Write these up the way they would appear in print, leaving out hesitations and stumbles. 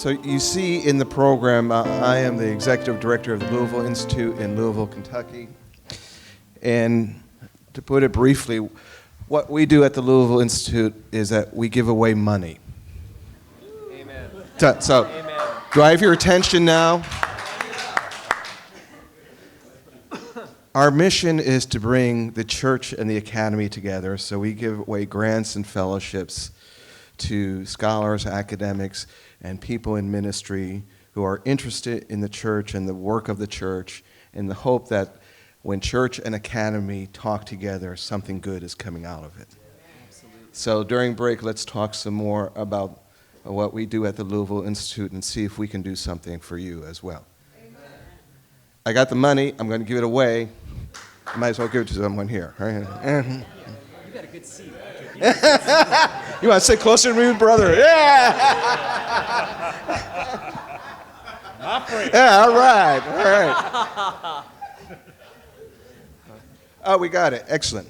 So you see in the program, I am the executive director of the Louisville Institute in Louisville, Kentucky. And to put it briefly, what we do at the Louisville Institute is that we give away money. Amen. So, Amen. Do I have your attention now? Our mission is to bring the church and the academy together, so we give away grants and fellowships to scholars, academics, and people in ministry who are interested in the church and the work of the church, in the hope that when church and academy talk together, something good is coming out of it. Absolutely. So during break, let's talk some more about what we do at the Louisville Institute and see if we can do something for you as well. Amen. I got the money. I'm going to give it away. I might as well give it to someone here. Right? You got a good seat. You want to sit closer to me, brother? Yeah! Yeah, all right. Oh, we got it. Excellent.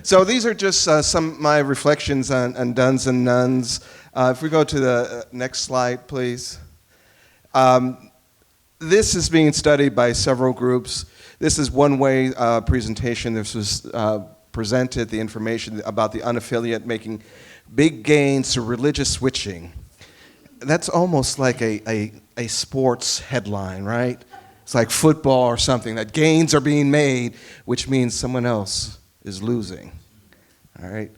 So these are just some of my reflections on Duns and Nuns. If we go to the next slide, please. This is being studied by several groups. This is one way presentation. This was presented, the information about the unaffiliate making big gains through religious switching. That's almost like a sports headline, right? It's like football or something, that gains are being made, which means someone else is losing. All right.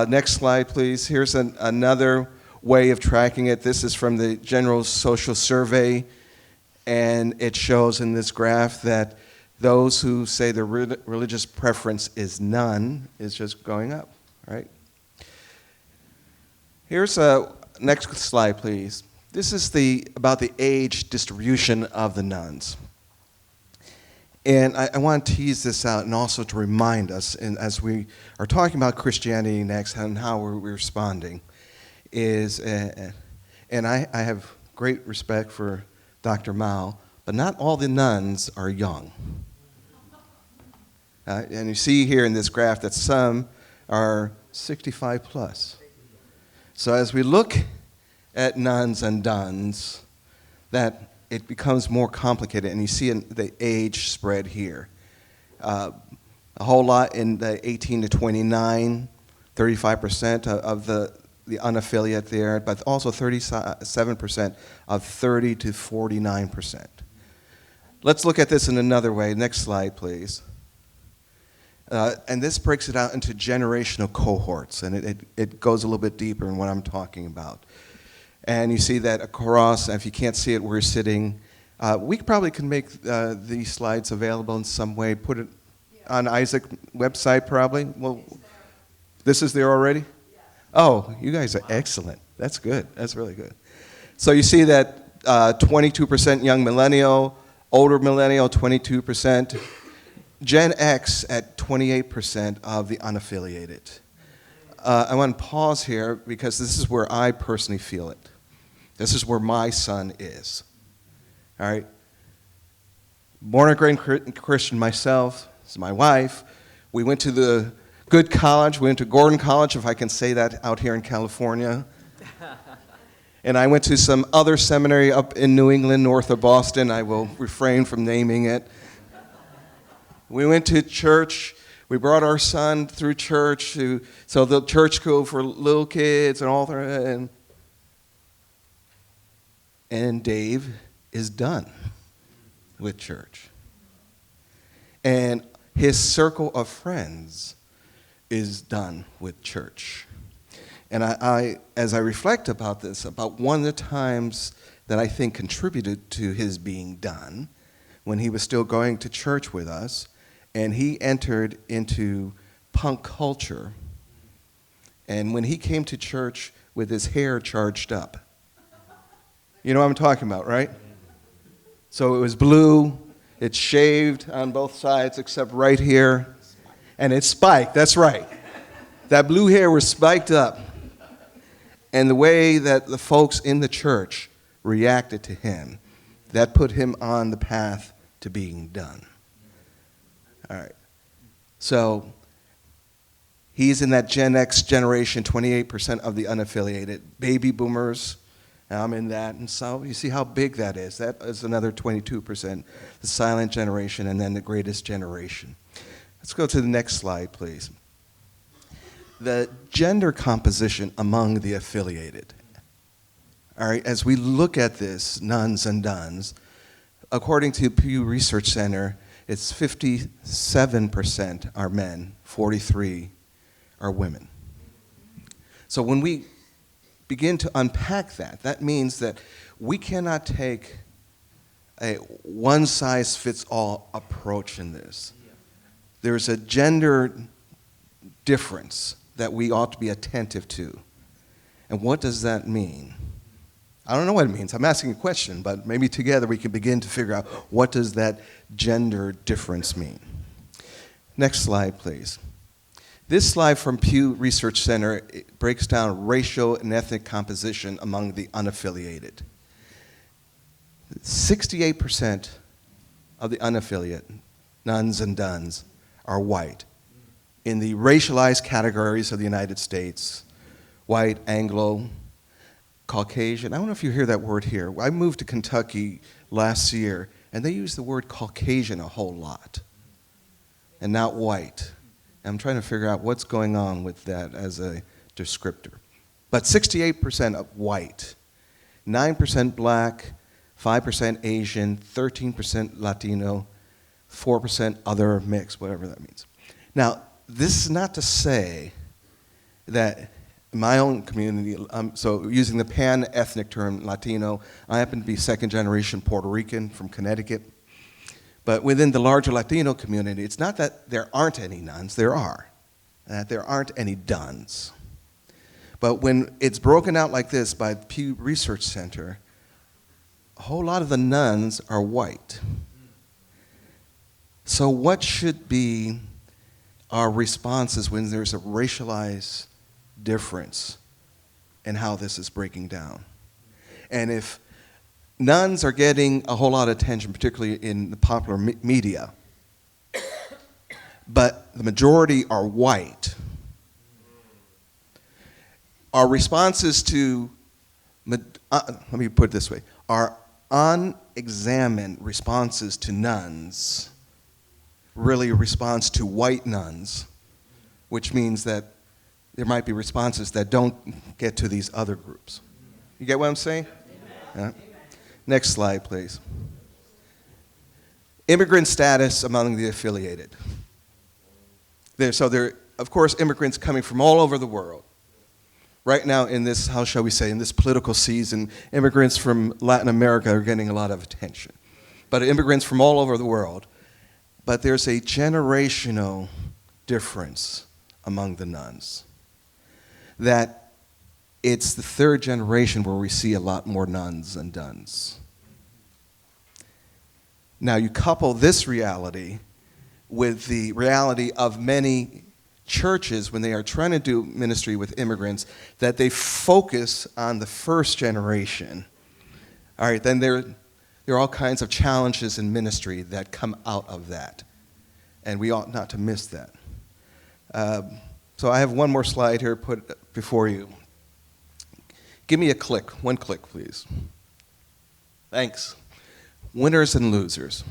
Next slide, please. Here's another way of tracking it. This is from the General Social Survey, and it shows in this graph that those who say their religious preference is none is just going up, right? Here's a next slide, please. This is about the age distribution of the nuns. And I want to tease this out and also to remind us, and as we are talking about Christianity Next and how we're responding, is, and I have great respect for Dr. Mao, but not all the nuns are young. And you see here in this graph that some are 65 plus. So as we look at nuns and duns, that it becomes more complicated, and you see the age spread here. A whole lot in the 18 to 29, 35% of the unaffiliate there, but also 37% of 30 to 49%. Let's look at this in another way. Next slide, please. And this breaks it out into generational cohorts, and it goes a little bit deeper in what I'm talking about. And you see that across, if you can't see it where you're sitting, we probably can make these slides available in some way, put it on Isaac's website probably. Well, this is there already? Oh, you guys are excellent. That's good. That's really good. So you see that 22% young millennial, older millennial, 22%. Gen X at 28% of the unaffiliated. I want to pause here because this is where I personally feel it. This is where my son is. All right? Born again Christian myself, this is my wife. We went to the good college. We went to Gordon College, if I can say that out here in California. And I went to some other seminary up in New England, north of Boston. I will refrain from naming it. We went to church. We brought our son through church, so the church school for little kids and all that. And Dave is done with church. And his circle of friends is done with church. And as I reflect about this, about one of the times that I think contributed to his being done, when he was still going to church with us, and he entered into punk culture. And when he came to church with his hair charged up, you know what I'm talking about, right? So it was blue, it's shaved on both sides except right here, and it's spiked, that's right. That blue hair was spiked up. And the way that the folks in the church reacted to him, that put him on the path to being done. All right. So he's in that Gen X generation, 28% of the unaffiliated. Baby boomers, And I'm in that, and so you see how big that is. That is another 22%, the silent generation, and then the greatest generation. Let's go to the next slide, please. The gender composition among the affiliated. All right, as we look at this, nuns and duns, according to Pew Research Center, it's 57% are men, 43 are women. So when we begin to unpack that, that means that we cannot take a one-size-fits-all approach in this. There's a gender difference that we ought to be attentive to. And what does that mean? I don't know what it means. I'm asking a question, but maybe together we can begin to figure out what does that gender difference mean. Next slide, please. This slide from Pew Research Center breaks down racial and ethnic composition among the unaffiliated. 68% of the unaffiliate, nuns and duns, are white. In the racialized categories of the United States, white, Anglo, Caucasian. I don't know if you hear that word here. I moved to Kentucky last year, and they use the word Caucasian a whole lot, and not white. I'm trying to figure out what's going on with that as a descriptor. But 68% of white, 9% black, 5% Asian, 13% Latino, 4% other mixed, whatever that means. Now, this is not to say that in my own community, so using the pan-ethnic term Latino, I happen to be second-generation Puerto Rican from Connecticut. But within the larger Latino community, it's not that there aren't any nuns, there are. That there aren't any duns. But when it's broken out like this by the Pew Research Center, a whole lot of the nuns are white. So what should be our responses when there's a racialized difference in how this is breaking down? And if nuns are getting a whole lot of attention, particularly in the popular media, but the majority are white, our responses to, let me put it this way, our unexamined responses to nuns really a response to white nuns, which means that there might be responses that don't get to these other groups. You get what I'm saying? Yeah. Next slide, please. Immigrant status among the affiliated. So there, of course, immigrants coming from all over the world. Right now in this, how shall we say, in this political season, immigrants from Latin America are getting a lot of attention. But immigrants from all over the world. But there's a generational difference among the nuns. That it's the third generation where we see a lot more nuns and duns. Now you couple this reality with the reality of many churches when they are trying to do ministry with immigrants, that they focus on the first generation. All right, then there are all kinds of challenges in ministry that come out of that. And we ought not to miss that. So I have one more slide here put before you. Give me a click, one click, please. Thanks. Winners and losers.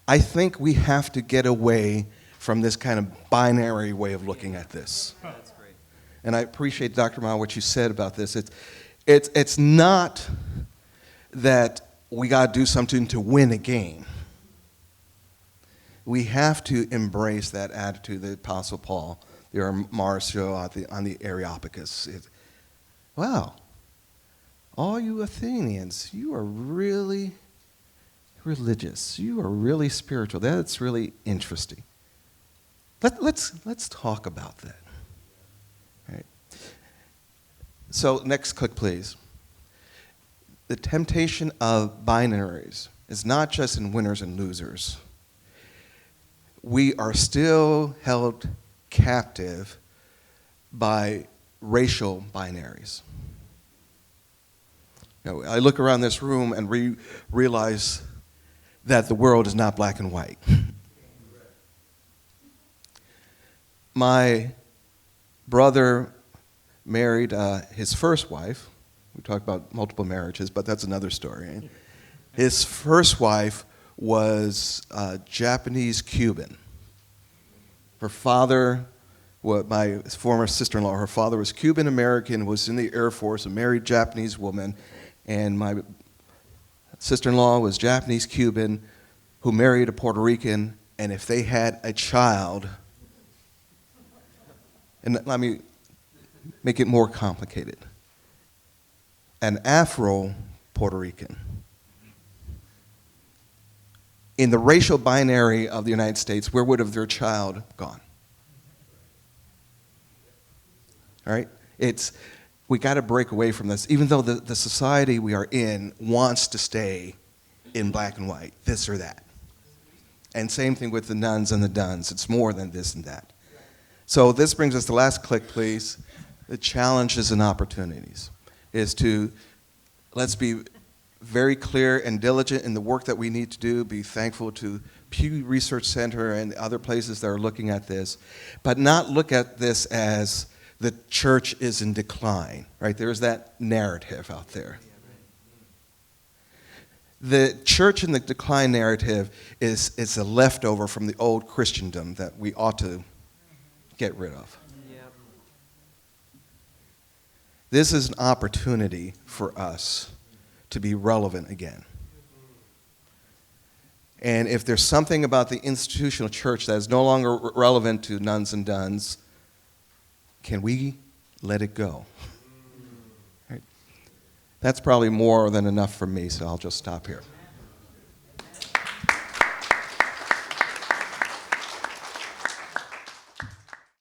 I think we have to get away from this kind of binary way of looking at this. That's great. And I appreciate, Dr. Ma, what you said about this. It's not that we got to do something to win a game. We have to embrace that attitude, the Apostle Paul, the Marcio on the Areopagus. Wow, all you Athenians, you are really religious. You are really spiritual. That's really interesting. Let's talk about that. All right. So next click, please. The temptation of binaries is not just in winners and losers. We are still held captive by racial binaries. You know, I look around this room and realize that the world is not black and white. My brother married his first wife, We talk about multiple marriages, but that's another story. Right? His first wife was Japanese Cuban. Her father, my former sister-in-law, her father was Cuban American, was in the Air Force, a married Japanese woman, and my sister-in-law was Japanese Cuban who married a Puerto Rican, and if they had a child, and let me make it more complicated, an Afro-Puerto Rican. In the racial binary of the United States, where would have their child gone? All right? We got to break away from this, even though the society we are in wants to stay in black and white, this or that. And same thing with the nuns and the duns. It's more than this and that. So this brings us to the last click, please. The challenges and opportunities is to, let's be very clear and diligent in the work that we need to do, be thankful to Pew Research Center and other places that are looking at this, but not look at this as the church is in decline, right? There's that narrative out there. The church in the decline narrative is a leftover from the old Christendom that we ought to get rid of. Yep. This is an opportunity for us to be relevant again. And if there's something about the institutional church that is no longer relevant to nuns and duns, can we let it go? Right. That's probably more than enough for me, so I'll just stop here.